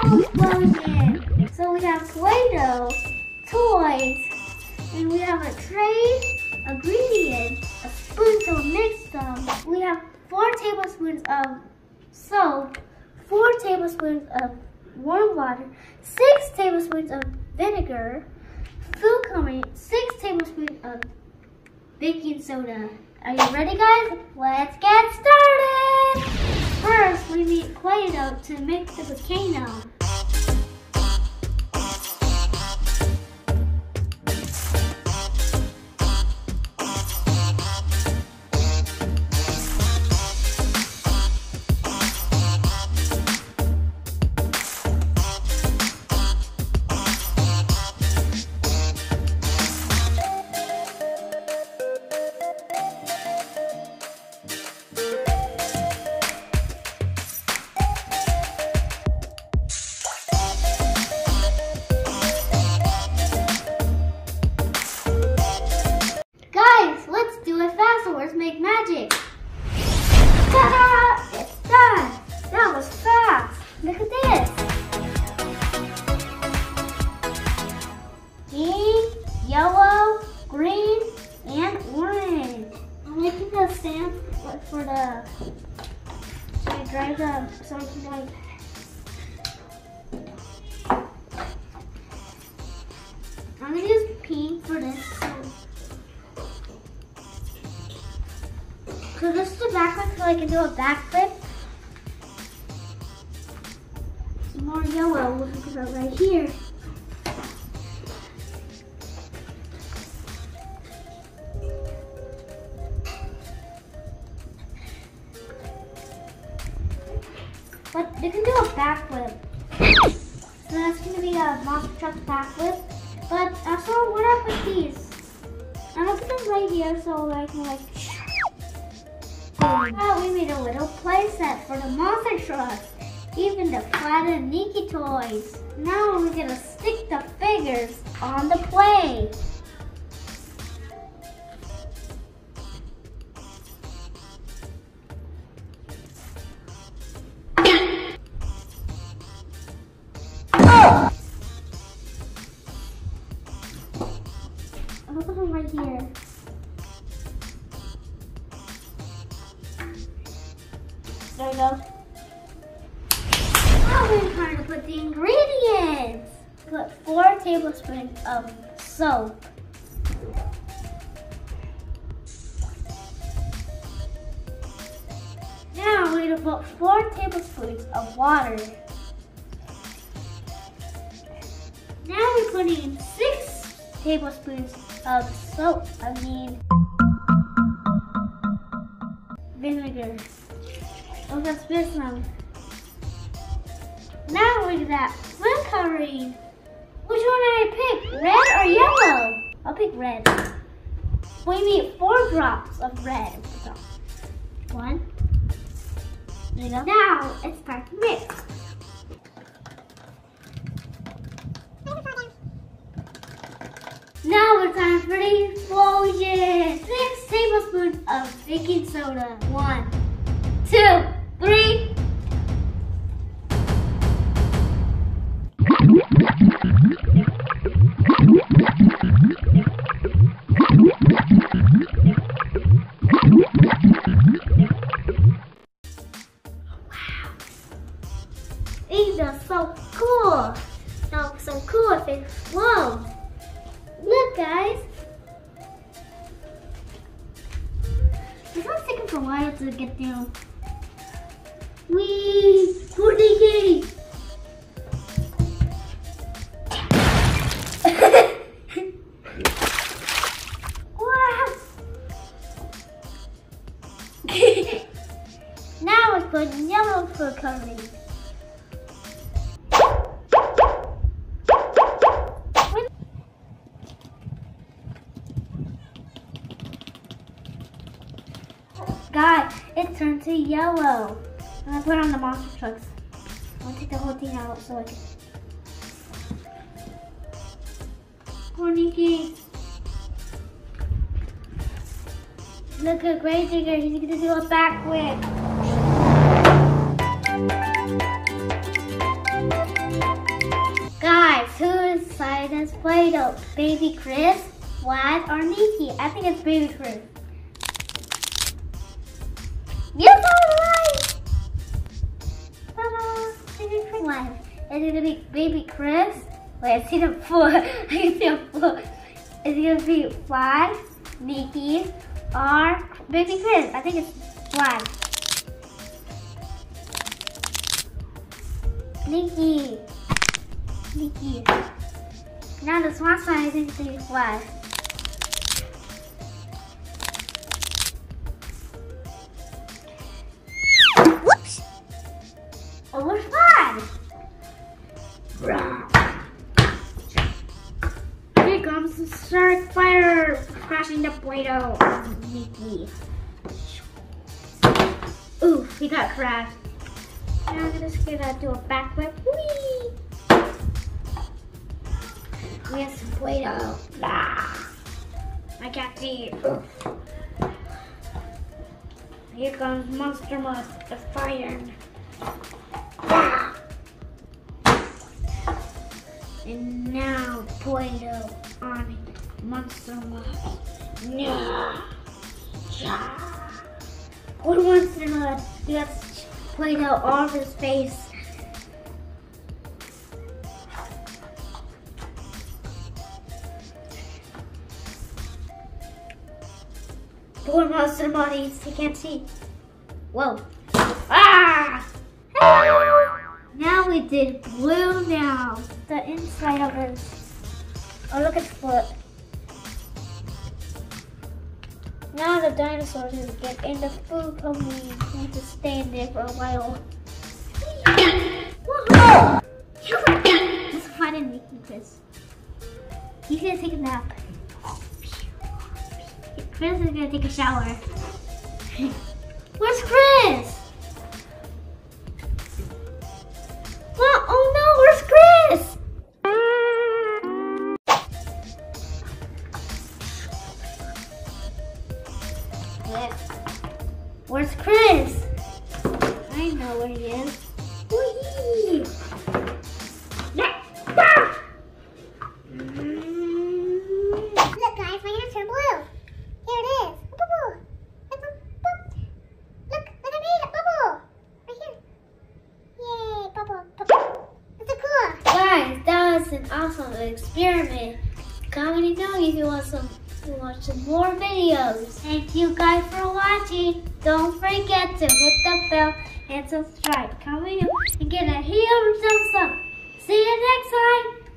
explosion. So we have Play-Doh, toys, and we have a tray, ingredients, a spoon to mix them. We have 4 tablespoons of soap, 4 tablespoons of warm water, 6 tablespoons of vinegar, food coloring, 6 tablespoons of baking soda. Are you ready, guys? Let's get started! First, we need Play-Doh to mix the volcano. Let's make magic. Ta-da! It's done. That was fast. Look at this. Pink, yellow, green, and orange. I'm making the stamp for the so I dry them so I can like. I'm gonna use pink for this. So this is the backflip so I can do a backflip. Some more yellow, we'll put it right here. But you can do a backflip. So that's going to be a monster truck backflip. But also, what up with these? I'm going to put them right here so I can like. We made a little play set for the monster truck, even the flat and Nikki toys. Now we're gonna stick the figures on the play. I'll put them right here. There we go. Now we're trying to put the ingredients. Put 4 tablespoons of soap. Now we're going to put 4 tablespoons of water. Now we're putting 6 tablespoons of vinegar. Oh, that's this now. Now we're at food coloring. Which one did I pick? Red or yellow? I'll pick red. We need 4 drops of red. 1. There you go. Now it's time to mix. Now it's time for the explosion. 6 tablespoons of baking soda. 1, 2, 3. Wow. These are so cool. Now so cool if it explodes. Look, guys. This one's taking for a while to get through. Wee! Houdini! Wow! Now it's putting yellow food coloring. God, it turned to yellow. I'm gonna put it on the monster trucks. I'll take the whole thing out so I can. Poor Nikki. Look at Gray Digger, he's gonna do a backflip. says Play-Doh. Baby Chris, Vlad, or Nikki? I think it's Baby Chris. You got it right! Ta-da! Baby Chris. Vlad. Is it gonna be Baby Chris? Wait, I see the four. I see the four. Is it gonna be Vlad, Nikki, or Baby Chris? I think it's Vlad. Nikki. Nikki. Now the smart sign is going to be Vlad. Whoops! Oh, where's Vlad? Here comes the shark fire crashing the Play-Doh on Nikki. Ooh, he got crashed. Now I'm just gonna do a backflip. Whee! We have some Play-Doh. I can't see. Here comes Monster Mud, the fire. And now Play-Doh on Monster Mud. Poor Monster Mud. He got Play-Doh all over his face. Poor Monster Bodies, he can't see. Whoa. Ah! Now we did blue now. The inside of his. Oh, look at the foot. Now the dinosaurs will get in the food and we need to stay in there for a while. Woohoo! Let's find a Nikki, Chris. He's gonna take a nap. Chris is gonna take a shower. Where's Chris? What? Oh no, where's Chris? Yeah. Where's Chris? I know where he is. Whee! Yeah. Ah! Look guys, my hands turn blue. Here it is. Bubble. Look, I made a bubble. Right here. Yay, bubble. That's so cool. Guys, that was an awesome experiment. Comment down if you want to watch some more videos. Thank you guys for watching. Don't forget to hit the bell and subscribe. Comment and get a huge thumbs up. See you next time.